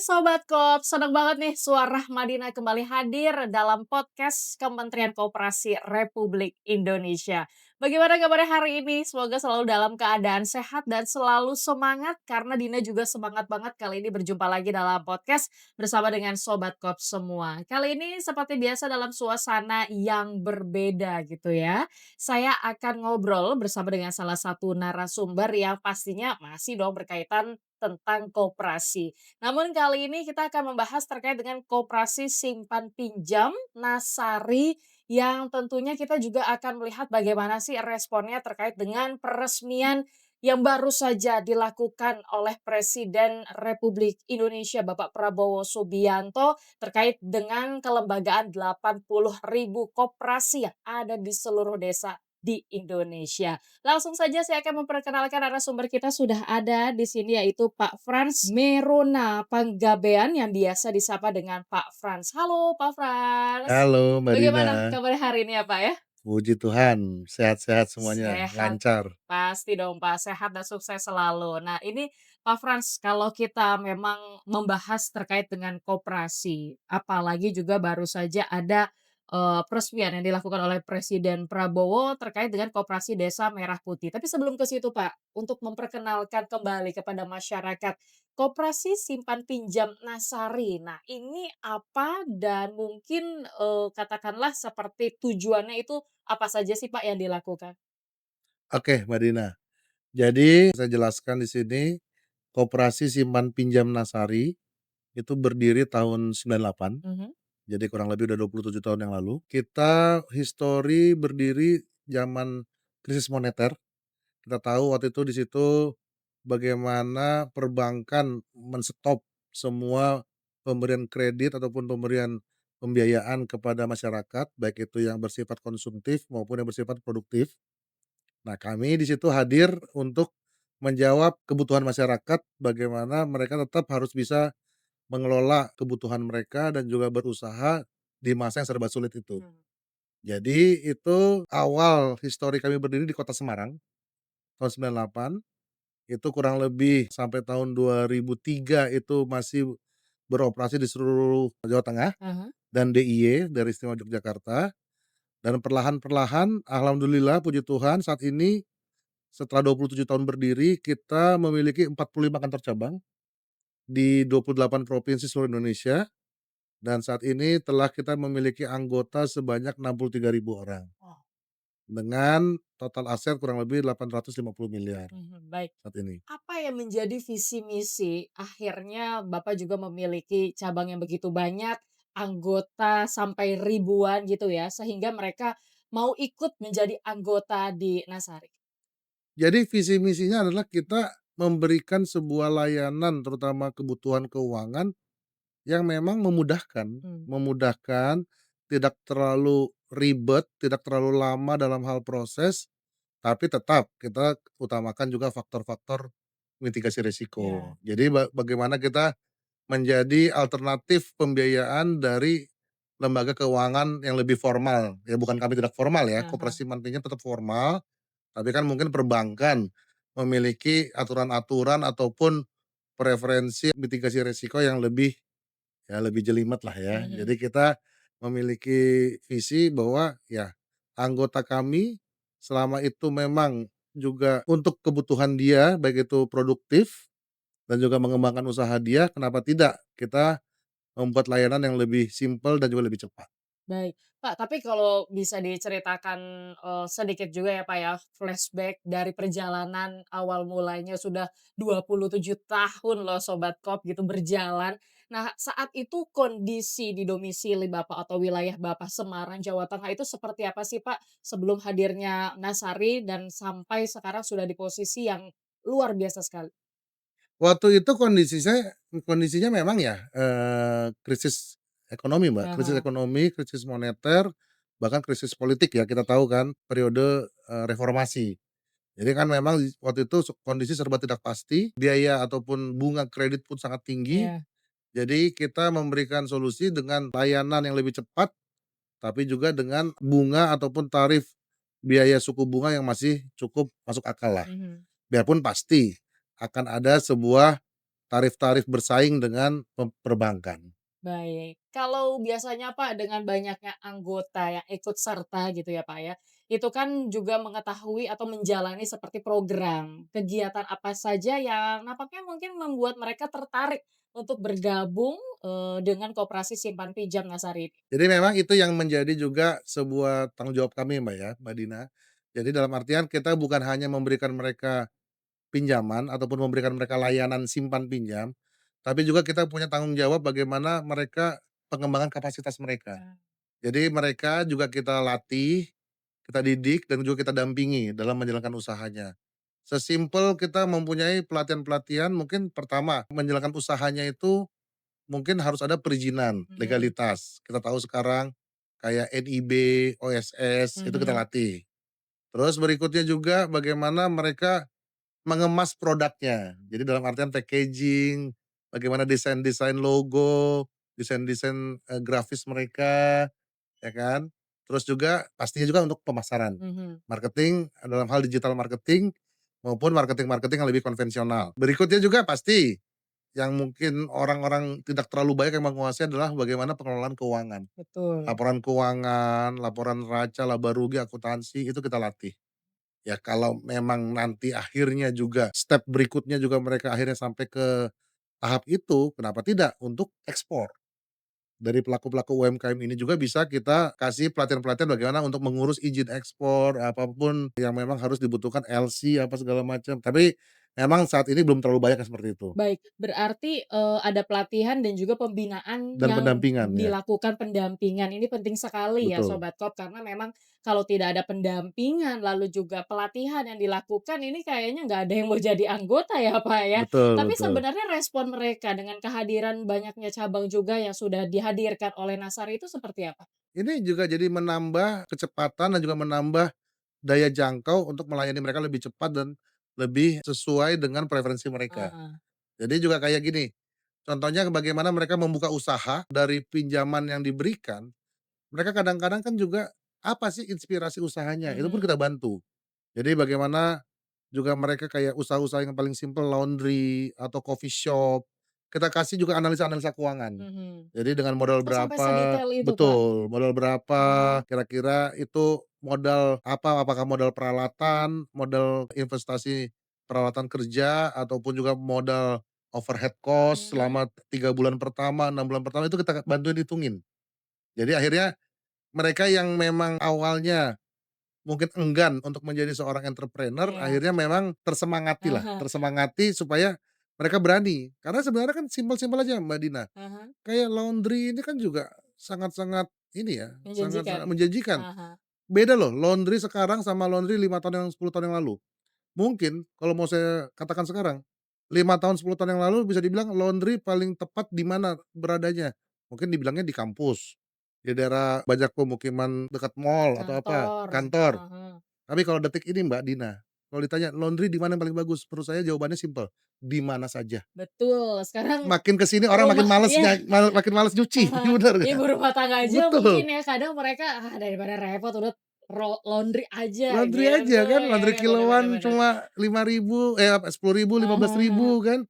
Sobat Kop, senang banget nih suara Madinah kembali hadir dalam podcast Kementerian Koperasi Republik Indonesia. Bagaimana kabarnya hari ini? Semoga selalu dalam keadaan sehat dan selalu semangat karena Dina juga semangat banget kali ini berjumpa lagi dalam podcast bersama dengan Sobat Kop semua. Kali ini seperti biasa dalam suasana yang berbeda gitu ya. Saya akan ngobrol bersama dengan salah satu narasumber yang pastinya masih dong berkaitan tentang koperasi. Namun kali ini kita akan membahas terkait dengan koperasi simpan pinjam Nasari yang tentunya kita juga akan melihat bagaimana sih responnya terkait dengan peresmian yang baru saja dilakukan oleh Presiden Republik Indonesia Bapak Prabowo Subianto terkait dengan kelembagaan 80.000 koperasi yang ada di seluruh desa di Indonesia. Langsung saja saya akan memperkenalkan narasumber kita sudah ada di sini yaitu Pak Frans Merona Panggabean yang biasa disapa dengan Pak Frans. Halo Pak Frans, Halo Mbak Dina, bagaimana kabar hari ini ya Pak ya? puji Tuhan sehat-sehat semuanya, Sehat, lancar. pasti dong Pak, sehat dan sukses selalu. Nah ini Pak Frans, kalau kita memang membahas terkait dengan koperasi, apalagi juga baru saja ada, peresmian yang dilakukan oleh Presiden Prabowo terkait dengan koperasi Desa Merah Putih. Tapi sebelum ke situ Pak, untuk memperkenalkan kembali kepada masyarakat, koperasi simpan pinjam Nasari. Nah ini apa dan mungkin, katakanlah seperti tujuannya itu apa saja sih Pak yang dilakukan? Oke Mbak Dina, jadi saya jelaskan di sini, Koperasi Simpan Pinjam Nasari itu berdiri tahun 98, Mhm. jadi kurang lebih udah 27 tahun yang lalu. Kita histori berdiri zaman krisis moneter, kita tahu waktu itu di situ bagaimana perbankan men-stop semua pemberian kredit ataupun pemberian pembiayaan kepada masyarakat, baik itu yang bersifat konsumtif maupun yang bersifat produktif. Nah, kami di situ hadir untuk menjawab kebutuhan masyarakat, bagaimana mereka tetap harus bisa mengelola kebutuhan mereka dan juga berusaha di masa yang serba sulit itu. Mmm. Jadi itu awal histori kami berdiri di Kota Semarang tahun 98, itu kurang lebih sampai tahun 2003 itu masih beroperasi di seluruh Jawa Tengah Ah. dan DIY, Daerah Istimewa Yogyakarta, dan perlahan-perlahan alhamdulillah puji Tuhan saat ini setelah 27 tahun berdiri, kita memiliki 45 kantor cabang di 28 provinsi seluruh Indonesia, dan saat ini telah kita memiliki anggota sebanyak 63.000 orang, Oh. dengan total aset kurang lebih 850 miliar Mhm, baik. saat ini. Apa yang menjadi visi misi akhirnya Bapak juga memiliki cabang yang begitu banyak, anggota sampai ribuan gitu ya, sehingga mereka mau ikut menjadi anggota di Nasari? Jadi visi misinya adalah kita memberikan sebuah layanan terutama kebutuhan keuangan yang memang memudahkan, Mmm. tidak terlalu ribet, tidak terlalu lama dalam hal proses. Tapi tetap kita utamakan juga faktor-faktor mitigasi risiko. Iya. Jadi bagaimana kita menjadi alternatif pembiayaan dari lembaga keuangan yang lebih formal, ya bukan kami tidak formal ya, Ah hah. koperasi mantinya tetap formal, tapi kan mungkin perbankan memiliki aturan-aturan ataupun preferensi mitigasi risiko yang lebih, ya lebih jelimet lah ya. Mhm. Jadi kita memiliki visi bahwa ya anggota kami selama itu memang juga untuk kebutuhan dia baik itu produktif dan juga mengembangkan usaha dia, kenapa tidak kita membuat layanan yang lebih simpel dan juga lebih cepat. Baik. Pak, tapi kalau bisa diceritakan, sedikit juga ya, Pak, ya, flashback dari perjalanan awal mulanya sudah 27 tahun loh Sobat Kop gitu berjalan. Nah, saat itu kondisi di domisili Bapak atau wilayah Bapak Semarang, Jawa Tengah itu seperti apa sih, Pak, sebelum hadirnya Nasari dan sampai sekarang sudah di posisi yang luar biasa sekali? Waktu itu kondisinya memang ya, krisis ekonomi, Mbak, krisis Aha. ekonomi, krisis moneter, bahkan krisis politik ya, kita tahu kan periode, reformasi. Jadi kan memang waktu itu kondisi serba tidak pasti, biaya ataupun bunga kredit pun sangat tinggi, Iya. jadi kita memberikan solusi dengan layanan yang lebih cepat, tapi juga dengan bunga ataupun tarif biaya suku bunga yang masih cukup masuk akal lah. Mhm. Biarpun pasti akan ada sebuah tarif-tarif bersaing dengan perbankan. Baik. Kalau biasanya Pak, dengan banyaknya anggota yang ikut serta gitu ya Pak ya, itu kan juga mengetahui atau menjalani seperti program, kegiatan apa saja yang nampaknya mungkin membuat mereka tertarik untuk bergabung, dengan koperasi simpan pinjam Nasari ini? Jadi memang itu yang menjadi juga sebuah tanggung jawab kami Mbak ya, Mbak Dina. Jadi dalam artian kita bukan hanya memberikan mereka pinjaman ataupun memberikan mereka layanan simpan pinjam, tapi juga kita punya tanggung jawab bagaimana mereka pengembangan kapasitas mereka. Nah. Jadi mereka juga kita latih, kita didik, dan juga kita dampingi dalam menjalankan usahanya. Sesimpel kita mempunyai pelatihan-pelatihan mungkin pertama menjalankan usahanya itu mungkin harus ada perizinan, Mhm, legalitas. Kita tahu sekarang kayak NIB, OSS, itu kita mhm, latih. Terus berikutnya juga bagaimana mereka mengemas produknya. Jadi dalam artian packaging, bagaimana desain-desain logo, desain-desain, grafis mereka, ya kan. Terus juga pastinya juga untuk pemasaran, mhm. marketing dalam hal digital marketing maupun marketing-marketing yang lebih konvensional. Berikutnya juga pasti yang mungkin orang-orang tidak terlalu banyak yang menguasai adalah bagaimana pengelolaan keuangan. Betul. Laporan keuangan, laporan neraca, laba rugi, akuntansi, itu kita latih. Ya kalau memang nanti akhirnya juga step berikutnya juga mereka akhirnya sampai ke tahap itu, kenapa tidak untuk ekspor. Dari pelaku-pelaku UMKM ini juga bisa kita kasih pelatihan-pelatihan bagaimana untuk mengurus izin ekspor, apapun yang memang harus dibutuhkan LC apa segala macam. Tapi memang saat ini belum terlalu banyak yang seperti itu. Baik, berarti, ada pelatihan dan juga pembinaan Dan yang pendampingan ya, dilakukan pendampingan. Ini penting sekali ya betul. Sobat Kop, karena memang kalau tidak ada pendampingan, lalu juga pelatihan yang dilakukan, ini kayaknya nggak ada yang mau jadi anggota ya, Pak, ya. Betul Tapi betul. sebenarnya respon mereka dengan kehadiran banyaknya cabang juga yang sudah dihadirkan oleh Nasari itu seperti apa? Ini juga jadi menambah kecepatan dan juga menambah daya jangkau untuk melayani mereka lebih cepat dan lebih sesuai dengan preferensi mereka. Heeh. Jadi juga kayak gini, contohnya bagaimana mereka membuka usaha dari pinjaman yang diberikan, mereka kadang-kadang kan juga, apa sih inspirasi usahanya, itu pun kita Mhm, bantu. Jadi bagaimana juga mereka kayak usaha-usaha yang paling simpel laundry atau coffee shop, kita kasih juga analisa-analisa keuangan. mhm. Jadi dengan modal Oh, sampai berapa sedetail itu, Pak? betul, modal berapa, Ah kira-kira itu modal apa, apakah modal peralatan, modal investasi peralatan kerja, ataupun juga modal overhead cost mhm, selama 3 bulan pertama, 6 bulan pertama itu kita bantuin hitungin. Jadi akhirnya mereka yang memang awalnya mungkin enggan untuk menjadi seorang entrepreneur, iya. akhirnya memang tersemangatilah, Ah tersemangati supaya mereka berani. Karena sebenarnya kan simpel-simpel aja Mbak Dina, hah. kayak laundry ini kan juga sangat-sangat ini ya, Menjanjikan? sangat-sangat menjanjikan. Ah hah. Beda loh laundry sekarang sama laundry 5 tahun yang 10 tahun yang lalu. Mungkin kalau mau saya katakan sekarang, 5 tahun, 10 tahun yang lalu bisa dibilang laundry paling tepat di mana beradanya, mungkin dibilangnya di kampus, di daerah banyak pemukiman dekat mall atau apa, Kantor, kantor. ah hah. Tapi kalau detik ini Mbak Dina, kalau ditanya laundry di mana yang paling bagus? Menurut saya jawabannya simpel, di mana saja. Betul, sekarang Makin ke sini orang makin rumah males iya, makin males nyuci, ah hah, bener ibu nggak? rumah tangga aja mungkin Betul, ya kadang mereka, ah, daripada repot udah laundry aja laundry gitu aja kan, ya laundry kan, bener bener kiloan bener. cuma 5.000 10.000, Ah belas hah ah hah. ribu kan.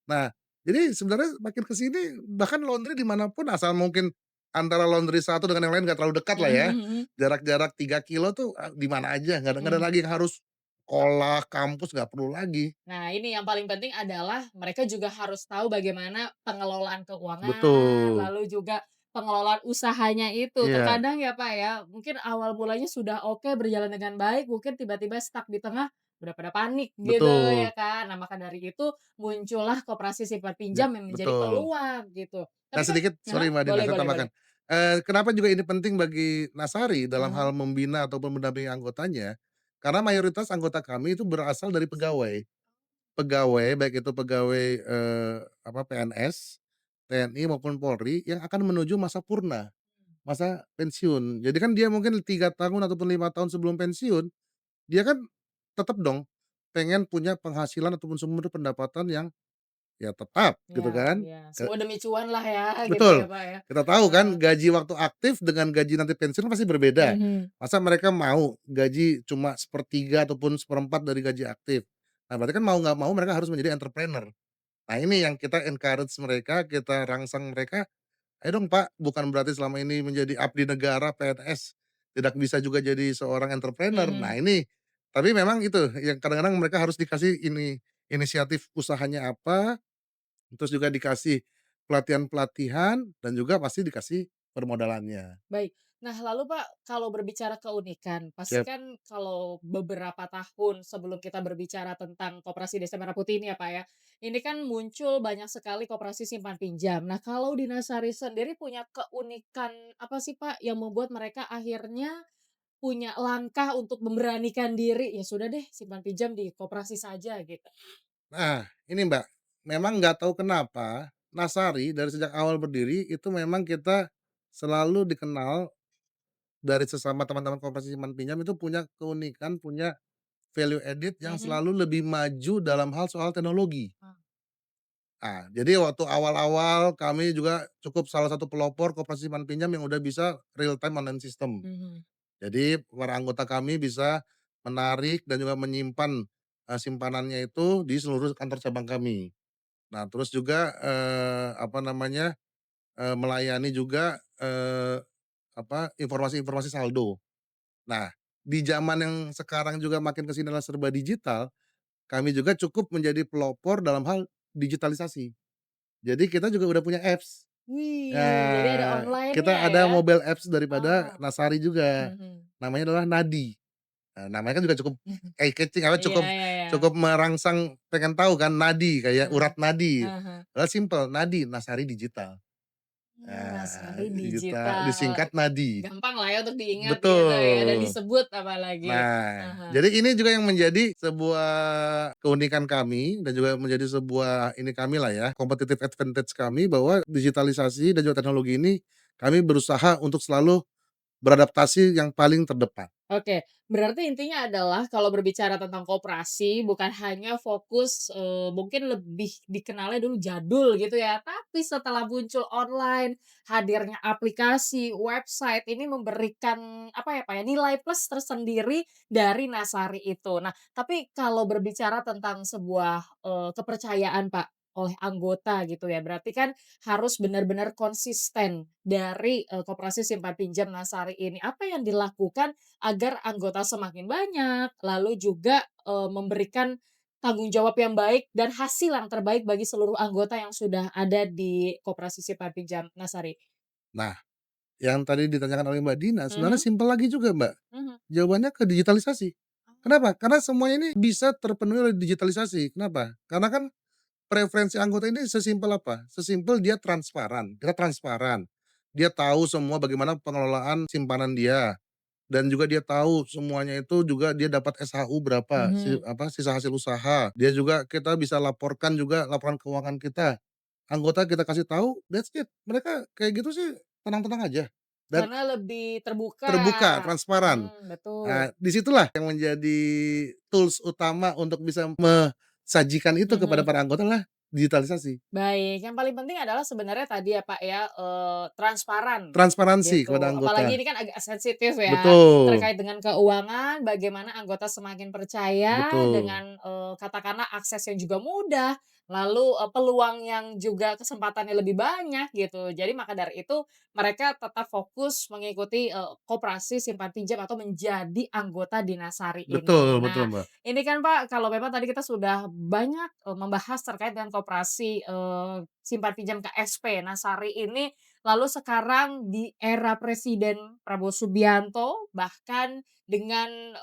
Nah, jadi sebenarnya makin ke sini bahkan laundry di mana pun asal mungkin antara laundry satu dengan yang lain nggak terlalu dekat lah Mhm ya, mhm jarak-jarak 3 kilo tuh, di mana aja, nggak ada mhm. lagi yang harus sekolah, kampus, nggak perlu lagi. Nah, ini yang paling penting adalah mereka juga harus tahu bagaimana pengelolaan keuangan, Betul, lalu juga pengelolaan usahanya itu. iya, Terkadang ya, Pak, ya, mungkin awal mulanya sudah oke, berjalan dengan baik, mungkin tiba-tiba stuck di tengah, udah pada panik gitu ya betul, kan. Nah, maka dari itu muncullah koperasi simpan ya pinjam yang menjadi betul. peluang gitu. Dan Tapi kan sedikit ah hah, sorry Mbak Dina, boleh saya boleh boleh. tambahkan, kenapa juga ini penting bagi Nasari Ah dalam hah. hal membina ataupun mendampingi anggotanya, karena mayoritas anggota kami itu berasal dari pegawai. Pegawai, baik itu pegawai, PNS, TNI maupun Polri yang akan menuju masa purna, masa pensiun. Jadi kan dia mungkin 3 tahun ataupun 5 tahun sebelum pensiun, dia kan tetap dong pengen punya penghasilan ataupun sumber pendapatan yang ya tetap Iya gitu kan. iya, semua demi cuan lah ya gitu ya, Betul, Pak, ya. kita tahu Heeh. kan gaji waktu aktif dengan gaji nanti pensiun pasti berbeda. Mhm. Masa mereka mau gaji cuma sepertiga ataupun seperempat dari gaji aktif. Nah berarti kan mau nggak mau mereka harus menjadi entrepreneur. Nah ini yang kita encourage mereka, kita rangsang mereka, "Ayo dong Pak, bukan berarti selama ini menjadi abdi negara, PNS, tidak bisa juga jadi seorang entrepreneur." Nah Mhm. ini, tapi memang itu yang kadang-kadang mereka harus dikasih inisiatif usahanya apa, terus juga dikasih pelatihan-pelatihan, dan juga pasti dikasih permodalannya. Baik. Nah, lalu Pak, kalau berbicara keunikan, pasti Siap. kan kalau beberapa tahun sebelum kita berbicara tentang Koperasi Desa Merah Putih ini ya Pak ya, ini kan muncul banyak sekali koperasi simpan pinjam. Nah, kalau di Nasari sendiri punya keunikan apa sih Pak yang membuat mereka akhirnya punya langkah untuk memberanikan diri, ya sudah deh simpan pinjam di koperasi saja gitu? Nah, ini Mbak, memang nggak tahu kenapa, Nasari dari sejak awal berdiri itu memang kita selalu dikenal dari sesama teman-teman koperasi simpan pinjam itu punya keunikan, punya value added yang Mhm. selalu lebih maju dalam hal soal teknologi. Ah. Nah, jadi waktu awal-awal kami juga cukup salah satu pelopor koperasi simpan pinjam yang udah bisa real time online system. Mhm. Jadi para anggota kami bisa menarik dan juga menyimpan, simpanannya itu di seluruh kantor cabang kami. Nah, terus juga, apa namanya, melayani juga, informasi-informasi saldo. Nah, di zaman yang sekarang juga makin ke sini adalah serba digital, kami juga cukup menjadi pelopor dalam hal digitalisasi. Jadi kita juga udah punya apps. Wih, jadi ada Nah, online-nya kita ada ya? mobile apps daripada Oh. Nasari juga, Mhm. namanya adalah Nadi. Namanya kan juga cukup eye-catching, apa, Iya cukup iya iya. cukup merangsang pengen tahu kan, nadi, kayak Heeh. urat nadi. Heeh heeh. Padahal simpel, Nadi, Nasari Digital. Nasari Digital digital, disingkat Nadi. gampang lah ya untuk diingat gitu ya dan Betul. disebut apalagi. Nah, Ah. jadi ini juga yang menjadi sebuah keunikan kami dan juga menjadi sebuah ini kami lah ya, competitive advantage kami bahwa digitalisasi dan juga teknologi ini kami berusaha untuk selalu beradaptasi yang paling terdepan. Oke, berarti intinya adalah kalau berbicara tentang koperasi bukan hanya fokus, mungkin lebih dikenalnya dulu jadul gitu ya, tapi setelah muncul online, hadirnya aplikasi, website ini memberikan apa ya, Pak, ya, nilai plus tersendiri dari Nasari itu. Nah, tapi kalau berbicara tentang sebuah, kepercayaan, Pak, oleh anggota gitu ya, berarti kan harus benar-benar konsisten dari, koperasi simpan pinjam Nasari ini. Apa yang dilakukan agar anggota semakin banyak, lalu juga, memberikan tanggung jawab yang baik dan hasil yang terbaik bagi seluruh anggota yang sudah ada di koperasi simpan pinjam Nasari. Nah, yang tadi ditanyakan oleh Mbak Dina sebenarnya Mhm. simpel lagi juga, Mbak. Mhm. Jawabannya ke digitalisasi. Kenapa? Karena semuanya ini bisa terpenuhi oleh digitalisasi. Kenapa? Karena kan preferensi anggota ini sesimpel apa? Sesimpel dia transparan, kita transparan. Dia tahu semua bagaimana pengelolaan simpanan dia, dan juga dia tahu semuanya itu juga dia dapat SHU berapa, Mhm. sisa hasil usaha. Dia juga kita bisa laporkan juga laporan keuangan kita. Anggota kita kasih tahu, that's it. Mereka kayak gitu sih tenang-tenang aja dan Karena lebih terbuka. terbuka, transparan. Betul. Nah, disitulah yang menjadi tools utama untuk bisa mensajikan itu kepada Mhm. para anggota adalah digitalisasi. Baik, yang paling penting adalah sebenarnya tadi ya, Pak, ya, transparan Transparansi kepada gitu. Apalagi anggota. ini kan agak sensitif ya, Betul, terkait dengan keuangan, bagaimana anggota semakin percaya betul, dengan, katakanlah akses yang juga mudah, lalu, peluang yang juga kesempatannya lebih banyak gitu. Jadi maka dari itu mereka tetap fokus mengikuti, koperasi simpan pinjam atau menjadi anggota Dinasari ini. betul betul, Nah, Mbak. ini kan Pak, kalau memang tadi kita sudah banyak, membahas terkait dengan koperasi, simpan pinjam KSP Nasari ini, lalu sekarang di era Presiden Prabowo Subianto, bahkan dengan,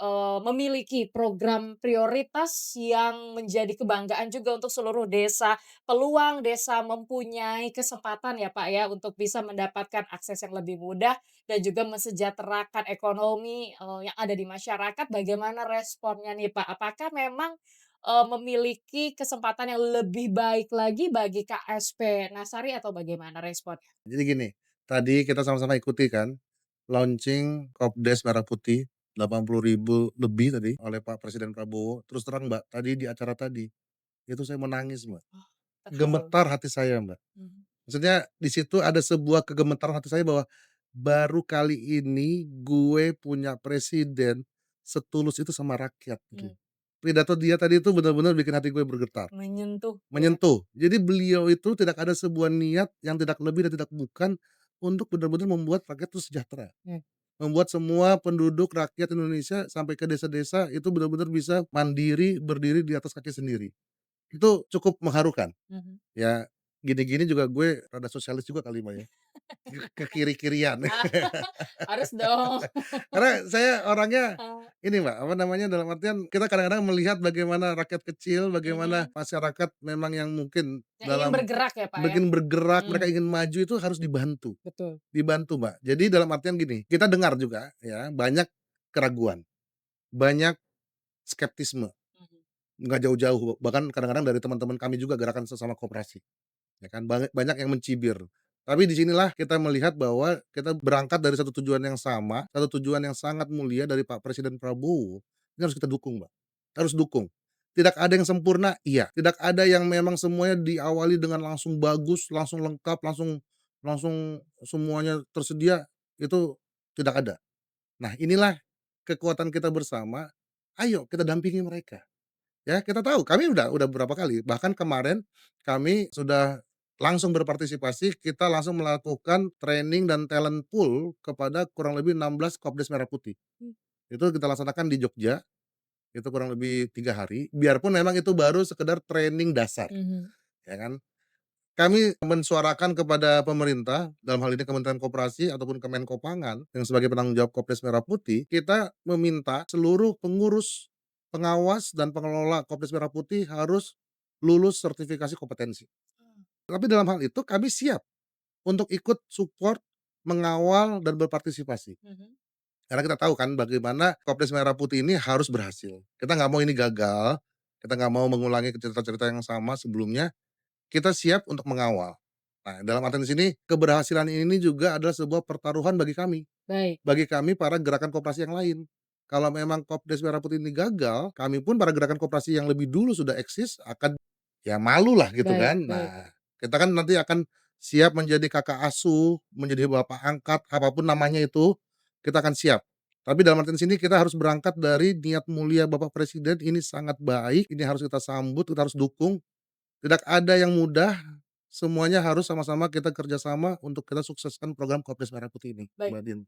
memiliki program prioritas yang menjadi kebanggaan juga untuk seluruh desa, peluang desa mempunyai kesempatan ya Pak ya, untuk bisa mendapatkan akses yang lebih mudah dan juga mensejahterakan ekonomi, yang ada di masyarakat, bagaimana responnya nih, Pak? Apakah memang, memiliki kesempatan yang lebih baik lagi bagi KSP Nasari atau bagaimana responnya? Jadi gini, tadi kita sama-sama ikuti kan, launching Kopdes Merah Putih, 80.000 lebih tadi oleh Pak Presiden Prabowo. Terus terang Mbak, tadi di acara tadi, itu saya menangis Mbak, Oh, terharu. gemetar hati saya Mbak. Mhm. Maksudnya di situ ada sebuah kegemetaran hati saya bahwa, baru kali ini gue punya presiden setulus itu sama rakyat Mmm. gitu. pidato dia tadi itu benar-benar bikin hati gue bergetar, Menyentuh ya. menyentuh. Jadi beliau itu tidak ada sebuah niat yang tidak lebih dan tidak bukan untuk benar-benar membuat rakyat itu sejahtera. Mmm, Membuat semua penduduk rakyat Indonesia sampai ke desa-desa itu benar-benar bisa mandiri, berdiri di atas kaki sendiri. Itu cukup mengharukan. mhm. Ya, gini-gini juga gue rada sosialis juga kali, Mbak, ya, ke kiri-kirian. Ah, harus dong. Karena saya orangnya Eee, ini, Mbak, apa namanya, dalam artian kita kadang-kadang melihat bagaimana rakyat kecil, bagaimana mhm. masyarakat memang yang mungkin Yang ingin dalam bergerak ya, Pak, ya? begin bergerak, mereka Mmm, ingin maju itu harus dibantu. betul. Dibantu, Mbak. Jadi dalam artian gini, kita dengar juga ya, banyak keraguan, banyak skeptisme, Mhm. nggak jauh-jauh, bahkan kadang-kadang dari teman-teman kami juga gerakan sesama koperasi. Ya kan, banyak yang mencibir. Tapi di sinilah kita melihat bahwa kita berangkat dari satu tujuan yang sama, satu tujuan yang sangat mulia dari Pak Presiden Prabowo, ini harus kita dukung, Mbak. Harus dukung. Tidak ada yang sempurna, iya. Tidak ada yang memang semuanya diawali dengan langsung bagus, langsung lengkap, langsung langsung semuanya tersedia, itu tidak ada. Nah, inilah kekuatan kita bersama, ayo kita dampingi mereka. Ya, kita tahu, kami udah beberapa kali, bahkan kemarin kami sudah langsung berpartisipasi, kita langsung melakukan training dan talent pool kepada kurang lebih 16 Kopdes Merah Putih. Mmm, Itu kita laksanakan di Jogja, itu kurang lebih 3 hari, biarpun memang itu baru sekedar training dasar, mhm. ya kan. Kami mensuarakan kepada pemerintah, dalam hal ini Kementerian Koperasi ataupun Kemenkopangan yang sebagai penanggung jawab Kopdes Merah Putih, kita meminta seluruh pengurus, pengawas, dan pengelola Kopdes Merah Putih harus lulus sertifikasi kompetensi. Oh, Tapi dalam hal itu kami siap untuk ikut support, mengawal, dan berpartisipasi. mhm. Karena kita tahu kan bagaimana Kopdes Merah Putih ini harus berhasil. Kita nggak mau ini gagal, kita nggak mau mengulangi cerita-cerita yang sama sebelumnya, kita siap untuk mengawal. Nah, dalam artian di sini, keberhasilan ini juga adalah sebuah pertaruhan Baik, bagi kami para gerakan koperasi yang lain. Kalau memang Kopdes Merah Putih ini gagal, kami pun para gerakan koperasi yang lebih dulu sudah eksis akan, ya malulah gitu baik, kan. baik. Nah, kita kan nanti akan siap menjadi kakak asuh, menjadi bapak angkat, apapun namanya itu, kita akan siap. Tapi dalam artian sini kita harus berangkat dari niat mulia Bapak Presiden ini sangat baik, ini harus kita sambut, kita harus dukung. Tidak ada yang mudah, semuanya harus sama-sama kita kerjasama untuk kita sukseskan program Kopdes Merah Putih ini, Baik. Mbak Din.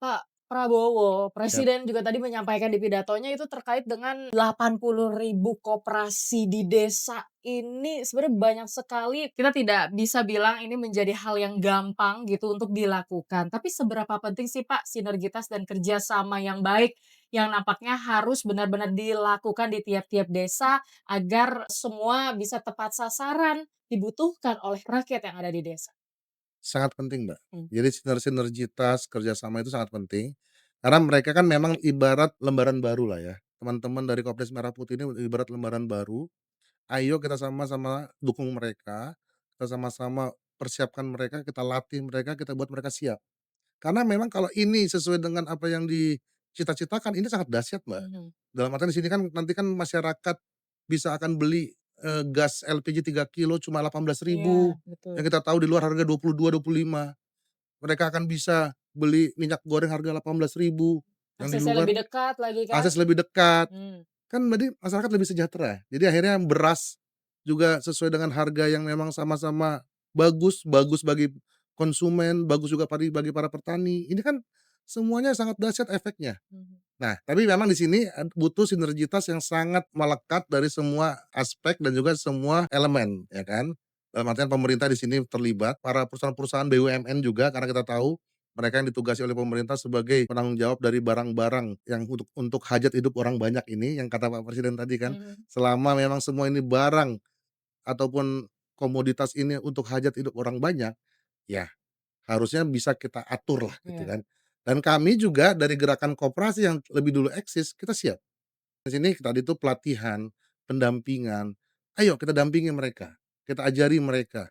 Pak Prabowo, Ya, Presiden juga tadi menyampaikan di pidatonya itu terkait dengan 80.000 koperasi di desa ini sebenarnya banyak sekali, kita tidak bisa bilang ini menjadi hal yang gampang gitu untuk dilakukan. Tapi seberapa penting sih Pak sinergitas dan kerjasama yang baik yang nampaknya harus benar-benar dilakukan di tiap-tiap desa agar semua bisa tepat sasaran dibutuhkan oleh rakyat yang ada di desa? sangat penting, Mbak. Mmm, Jadi sinergitas kerjasama itu sangat penting, karena mereka kan memang ibarat lembaran baru lah ya. Teman-teman dari Kopdes Merah Putih ini ibarat lembaran baru, ayo kita sama-sama dukung mereka, kita sama-sama persiapkan mereka, kita latih mereka, kita buat mereka siap. Karena memang kalau ini sesuai dengan apa yang dicita-citakan, ini sangat dahsyat, Mbak. mhm. Dalam artian di sini kan nanti kan masyarakat bisa akan beli, gas LPG 3 kilo cuma Iya, 18.000, betul. yang kita tahu di luar harga 22, 25. Mereka akan bisa beli minyak goreng harga 18.000, yang di Aksesnya luar lebih dekat lagi kan? akses lebih dekat. Mmm, Kan berarti masyarakat lebih sejahtera. Jadi akhirnya beras juga sesuai dengan harga yang memang sama-sama bagus, bagus bagi konsumen, bagus juga bagi para petani. Ini kan semuanya sangat dahsyat efeknya. mhm. Nah, tapi memang di sini butuh sinergitas yang sangat melekat dari semua aspek dan juga semua elemen, ya kan. Dalam artian pemerintah di sini terlibat, para perusahaan-perusahaan BUMN juga karena kita tahu mereka yang ditugasi oleh pemerintah sebagai penanggung jawab dari barang-barang yang untuk hajat hidup orang banyak ini, yang kata Pak Presiden tadi kan, Mhm, selama memang semua ini barang ataupun komoditas ini untuk hajat hidup orang banyak, ya harusnya bisa kita atur lah gitu iya, kan. Dan kami juga dari gerakan koperasi yang lebih dulu eksis, kita siap. Di sini tadi itu pelatihan, pendampingan, ayo kita dampingi mereka, kita ajari mereka,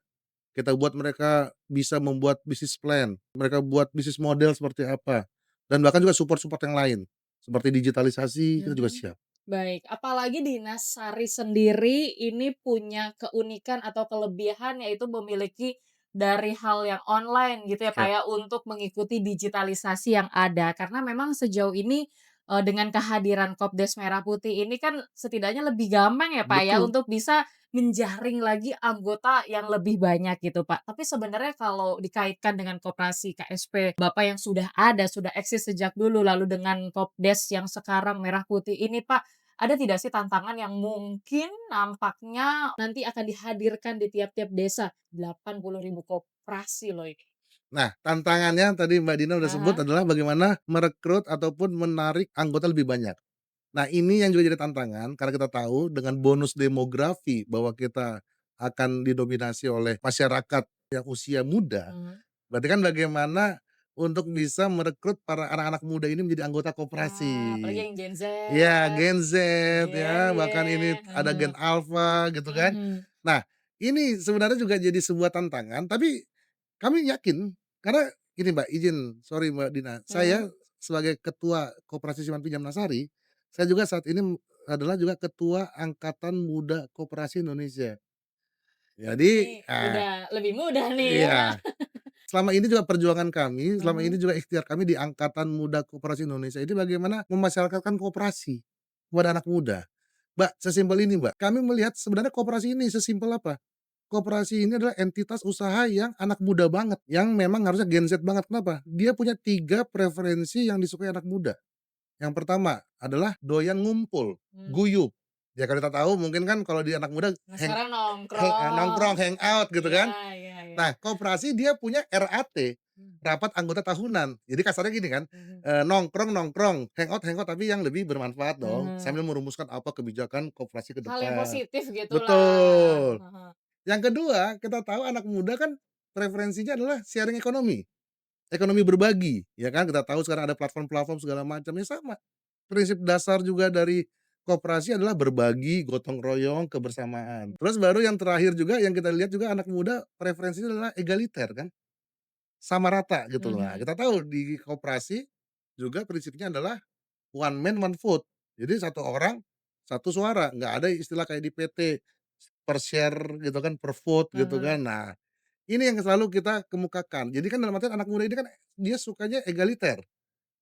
kita buat mereka bisa membuat bisnis plan, mereka buat bisnis model seperti apa, dan bahkan juga support-support yang lain, seperti digitalisasi kita juga mhm. siap. Baik, apalagi Dinas Sari sendiri ini punya keunikan atau kelebihan yaitu memiliki dari hal yang online gitu ya Pak Ya, ya, untuk mengikuti digitalisasi yang ada. Karena memang sejauh ini dengan kehadiran Kopdes Merah Putih ini kan setidaknya lebih gampang ya, Pak, ya, Betul. untuk bisa menjaring lagi anggota yang lebih banyak gitu, Pak. Tapi sebenarnya kalau dikaitkan dengan koperasi KSP Bapak yang sudah ada, sudah eksis sejak dulu, lalu dengan Kopdes yang sekarang Merah Putih ini, Pak, ada tidak sih tantangan yang mungkin nampaknya nanti akan dihadirkan di tiap-tiap desa? 80.000 koperasi loh ini. Nah, tantangannya tadi Mbak Dina udah sebut Ah. adalah bagaimana merekrut ataupun menarik anggota lebih banyak. Nah, ini yang juga jadi tantangan karena kita tahu dengan bonus demografi bahwa kita akan didominasi oleh masyarakat yang usia muda, Mhm. berarti kan bagaimana untuk bisa merekrut para anak-anak muda ini menjadi anggota Apalagi koperasi. yang Gen Z. Iya, Gen Z Iya ya, iya, bahkan ini ada heeh, Gen Alpha gitu kan. mhm, Nah, ini sebenarnya juga jadi sebuah tantangan, tapi kami yakin karena gini Mbak, izin, sorry Mbak Dina, mhm. saya sebagai ketua Koperasi Simpan Pinjam Nasari, saya juga saat ini adalah juga ketua Angkatan Muda Koperasi Indonesia. Jadi, Ini udah lebih mudah nih ya, Kak. iya, selama ini juga perjuangan kami, selama ini Mhm, juga ikhtiar kami di Angkatan Muda Koperasi Indonesia ini bagaimana memasyarakatkan koperasi kepada anak muda. Mbak, sesimpel ini Mbak, kami melihat sebenarnya koperasi ini sesimpel apa, koperasi ini adalah entitas usaha yang anak muda banget, yang memang harusnya Gen Z banget. Kenapa? Dia punya 3 preferensi yang disukai anak muda. Yang pertama adalah doyan ngumpul, mmm. guyup. Ya kalau kita tahu mungkin kan kalau di anak muda Nah sekarang nongkrong. nongkrong, hangout gitu Iya kan. iya iya. Nah, koperasi dia punya RAT, Mmm, rapat anggota tahunan. Jadi kasarnya gini kan, mhm, nongkrong, hangout tapi yang lebih bermanfaat dong, mhm. sambil merumuskan apa kebijakan koperasi ke Hal yang depan. positif gitulah, Betul. heeh. Yang kedua, kita tahu anak muda kan preferensinya adalah sharing ekonomi, ekonomi berbagi, ya kan. Kita tahu sekarang ada platform-platform segala macam, ya sama. Prinsip dasar juga dari koperasi adalah berbagi, gotong royong, kebersamaan. Terus baru yang terakhir juga yang kita lihat juga anak muda preferensinya adalah egaliter kan, sama rata gitu loh. Nah, Mhm, kita tahu di koperasi juga prinsipnya adalah one man one vote. Jadi satu orang, satu suara, nggak ada istilah kayak di PT per share gitu kan, per vote gitu mhm, kan. Nah, ini yang selalu kita kemukakan. Jadi kan dalam artian anak muda ini kan dia sukanya egaliter,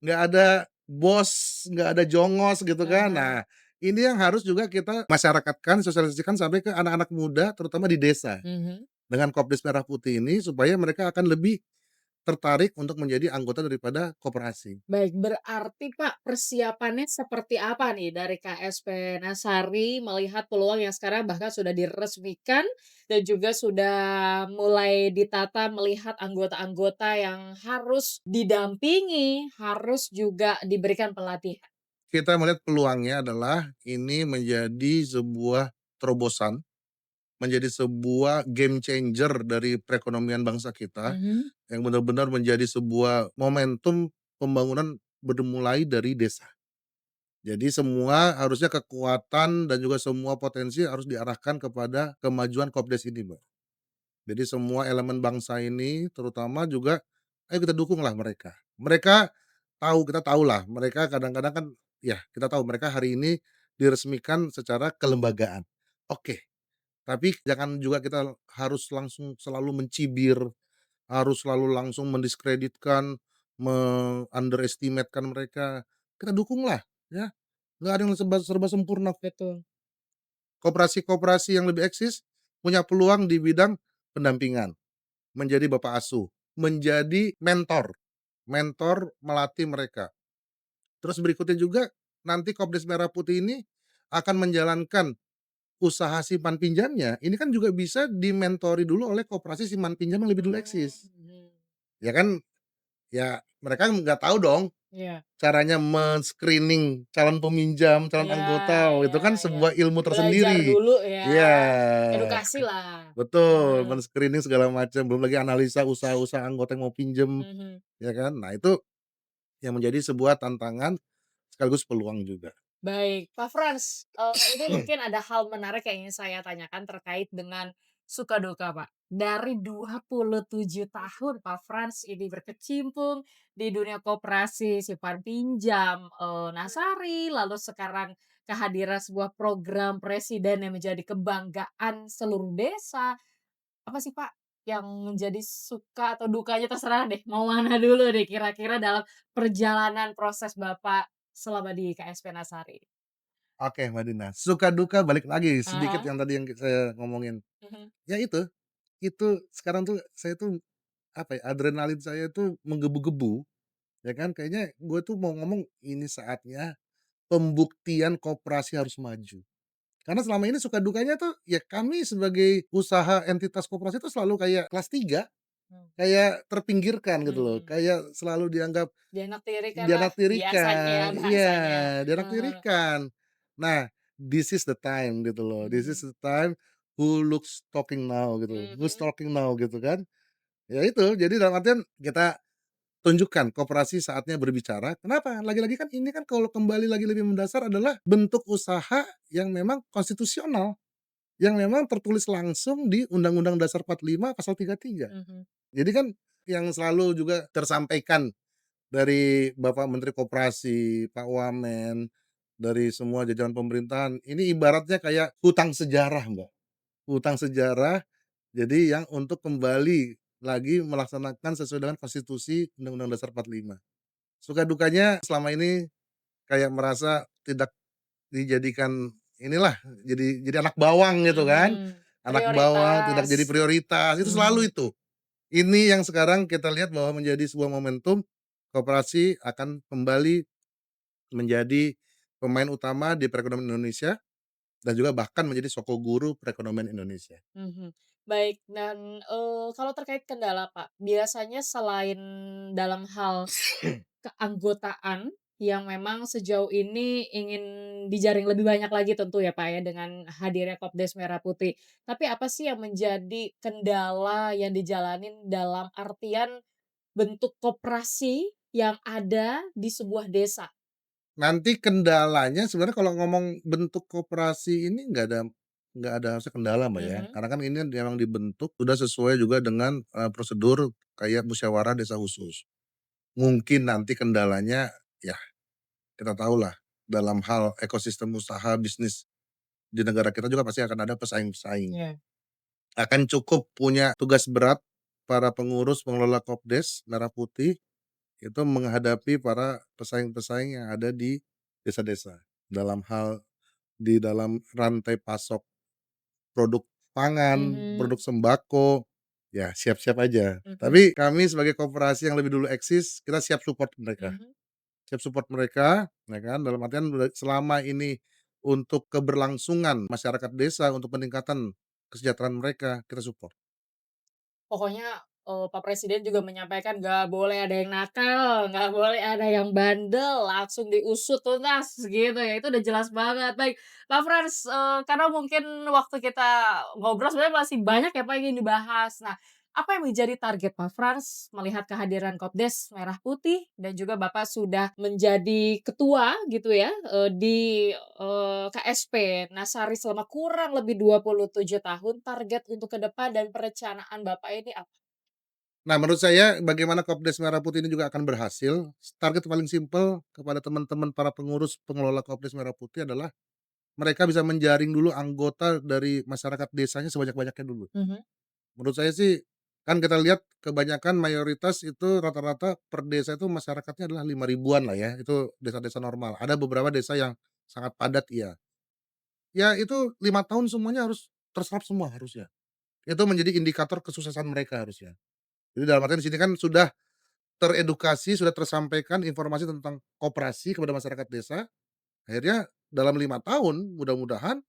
nggak ada bos, nggak ada jongos gitu kan. heeh, Nah, ini yang harus juga kita masyarakatkan, sosialisasikan sampai ke anak-anak muda terutama di desa. mhm. Dengan Kopdis Merah Putih ini supaya mereka akan lebih tertarik untuk menjadi anggota daripada koperasi. Baik, berarti Kak, persiapannya seperti apa nih dari KSP Nasari melihat peluang yang sekarang bahkan sudah diresmikan dan juga sudah mulai ditata melihat anggota-anggota yang harus didampingi, harus juga diberikan pelatihan? Kita melihat peluangnya adalah ini menjadi sebuah terobosan, menjadi sebuah game changer dari perekonomian bangsa kita, Mhm, yang benar-benar menjadi sebuah momentum pembangunan bermulai dari desa. Jadi semua harusnya kekuatan dan juga semua potensi harus diarahkan kepada kemajuan Kopdes ini, Mbak. Jadi semua elemen bangsa ini terutama juga, ayo kita dukunglah mereka. Mereka tahu, kita tahulah mereka kadang-kadang kan ya kita tahu mereka hari ini diresmikan secara kelembagaan. Oke, tapi jangan juga kita harus langsung selalu mencibir, harus selalu langsung mendiskreditkan, me-underestimate-kan mereka. Kita dukunglah ya, nggak ada yang serba serba sempurna. betul. Koperasi-koperasi yang lebih eksis punya peluang di bidang pendampingan. Menjadi bapak asuh, menjadi mentor, mentor melatih mereka. Terus berikutnya juga nanti Kopdes Merah Putih ini akan menjalankan usaha simpan pinjamnya, ini kan juga bisa dimentori dulu oleh koperasi simpan pinjam yang lebih dulu Mmm, eksis. mhm, Ya kan, ya mereka nggak tahu dong iya. caranya men-screening calon peminjam, calon Iya anggota, iya itu kan iya. sebuah ilmu Belajar tersendiri. dulu ya, Iya, edukasilah. betul, Heeh, men-screening segala macam, belum lagi analisa usaha-usaha anggota yang mau pinjem, mhm. ya kan. Nah itu yang menjadi sebuah tantangan sekaligus peluang juga. Baik, Pak Frans, ini mungkin ada hal menarik yang ingin saya tanyakan terkait dengan suka duka, Pak. Dari 27 tahun Pak Frans ini berkecimpung di dunia koperasi simpan pinjam, Nasari, lalu sekarang kehadiran sebuah program presiden yang menjadi kebanggaan seluruh desa. Apa sih, Pak, yang menjadi suka atau dukanya terserah deh, mau mana dulu deh kira-kira dalam perjalanan proses Bapak selama di KSP Nasari? Oke Mbak Dina, suka duka balik lagi sedikit Ah. yang tadi yang saya ngomongin. Mhm. Ya itu sekarang tuh saya tuh, apa ya, adrenalin saya tuh menggebu-gebu, ya kan, kayaknya gue tuh mau ngomong, ini saatnya pembuktian koperasi harus maju. Karena selama ini suka dukanya tuh, ya kami sebagai usaha entitas koperasi itu selalu kayak kelas 3, Mmm. kayak terpinggirkan gitu loh, Mhm. kayak selalu dianggap Dianaktirikan lah biasanya, dianaktirikan, iya, bahasanya. Heeh. dianaktirikan. Nah, this is the time gitu loh, this is Mhm. the time who looks talking now gitu, who's Mhm. talking now gitu kan. Ya itu, jadi dalam artian kita tunjukkan koperasi saatnya berbicara. Kenapa? Lagi-lagi kan ini kan kalau kembali lagi lebih mendasar adalah bentuk usaha yang memang konstitusional, yang memang tertulis langsung di Undang-Undang Dasar 45 pasal 33. Mhm. Jadi kan yang selalu juga tersampaikan dari Bapak Menteri Koperasi, Pak Wamen, dari semua jajaran pemerintahan, ini ibaratnya kayak hutang sejarah, Mbak. Hutang sejarah, jadi yang untuk kembali lagi melaksanakan sesuai dengan konstitusi Undang-Undang Dasar 45. Suka dukanya selama ini kayak merasa tidak dijadikan inilah, jadi anak bawang gitu kan, Mhm. anak bawang, tidak jadi Prioritas. prioritas, itu selalu Mhm. itu. Ini yang sekarang kita lihat bahwa menjadi sebuah momentum, koperasi akan kembali menjadi pemain utama di perekonomian Indonesia dan juga bahkan menjadi soko guru perekonomian Indonesia. Mhm. Baik dan, kalau terkait kendala, Pak, biasanya selain dalam hal keanggotaan yang memang sejauh ini ingin dijaring lebih banyak lagi tentu ya, Pak, ya, dengan hadirnya Kopdes Merah Putih. Tapi apa sih yang menjadi kendala yang dijalanin dalam artian bentuk koperasi yang ada di sebuah desa? Nanti kendalanya sebenarnya kalau ngomong bentuk koperasi ini nggak ada harusnya kendala, Mbak, ya, Mhm. karena kan ini memang dibentuk sudah sesuai juga dengan, prosedur kayak musyawarah desa khusus. Mungkin nanti kendalanya, ya kita tahulah dalam hal ekosistem usaha bisnis di negara kita juga pasti akan ada pesaing-pesaing. Iya. Akan cukup punya tugas berat para pengurus pengelola Kopdes Merah Putih itu menghadapi para pesaing-pesaing yang ada di desa-desa. Dalam hal di dalam rantai pasok produk pangan, Mhm. produk sembako, ya siap-siap aja. Mhm. Tapi kami sebagai koperasi yang lebih dulu eksis, kita siap support mereka. Mhm. Siap support mereka, ya kan, dalam artian selama ini untuk keberlangsungan masyarakat desa, untuk peningkatan kesejahteraan mereka, kita support. Pokoknya, Pak Presiden juga menyampaikan nggak boleh ada yang nakal, nggak boleh ada yang bandel, langsung diusut tuntas gitu ya, itu udah jelas banget. Baik, Pak Frans, karena mungkin waktu kita ngobrol sebenarnya masih banyak ya Pak yang ingin dibahas. Nah, apa yang menjadi target Pak Frans melihat kehadiran Kopdes Merah Putih dan juga Bapak sudah menjadi ketua gitu ya, di, KSP Nasari selama kurang lebih 27 tahun, target untuk ke depan dan perencanaan Bapak ini apa? Nah, menurut saya bagaimana Kopdes Merah Putih ini juga akan berhasil, target paling simpel kepada teman-teman para pengurus pengelola Kopdes Merah Putih adalah mereka bisa menjaring dulu anggota dari masyarakat desanya sebanyak-banyaknya dulu. Mhm. Menurut saya sih, kan kita lihat kebanyakan mayoritas itu rata-rata per desa itu masyarakatnya adalah 5 ribuan lah ya, itu desa-desa normal. Ada beberapa desa yang sangat padat iya. Ya itu 5 tahun semuanya harus terserap semua harusnya. Itu menjadi indikator kesuksesan mereka harusnya. Jadi dalam artian di sini kan sudah teredukasi, sudah tersampaikan informasi tentang koperasi kepada masyarakat desa, akhirnya dalam 5 tahun mudah-mudahan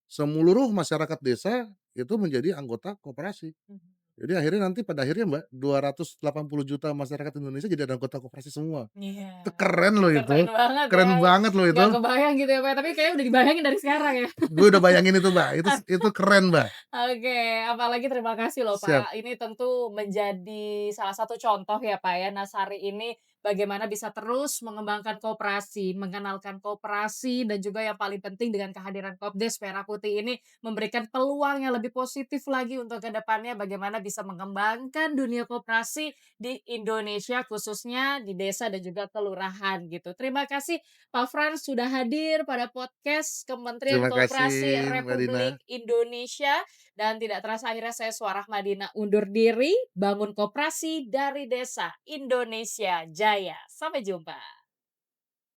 seluruh masyarakat desa itu menjadi anggota koperasi. Mhm. Jadi akhirnya nanti pada akhirnya Mbak, 280 juta masyarakat Indonesia jadi anggota koperasi semua. Iya, Itu keren loh keren itu, banget ya, keren banget loh nggak itu. kebayang gitu ya, Pak, tapi kayaknya udah dibayangin dari sekarang ya. Gue udah bayangin itu Mbak, itu keren Mbak. Oke, apalagi terima kasih loh Siap, Pak, ini tentu menjadi salah satu contoh ya Pak ya, Nasari ini bagaimana bisa terus mengembangkan koperasi, mengenalkan koperasi, dan juga yang paling penting dengan kehadiran Kopdes Merah Putih ini memberikan peluang yang lebih positif lagi untuk ke depannya bagaimana bisa mengembangkan dunia koperasi di Indonesia, khususnya di desa dan juga kelurahan gitu. Terima kasih Pak Frans sudah hadir pada podcast Kementerian terima kasih Koperasi Mbak Dina. Republik Indonesia. Dan tidak terasa akhirnya saya Suarah Madinah undur diri, bangun koperasi dari desa Indonesia Jaya. Sampai jumpa.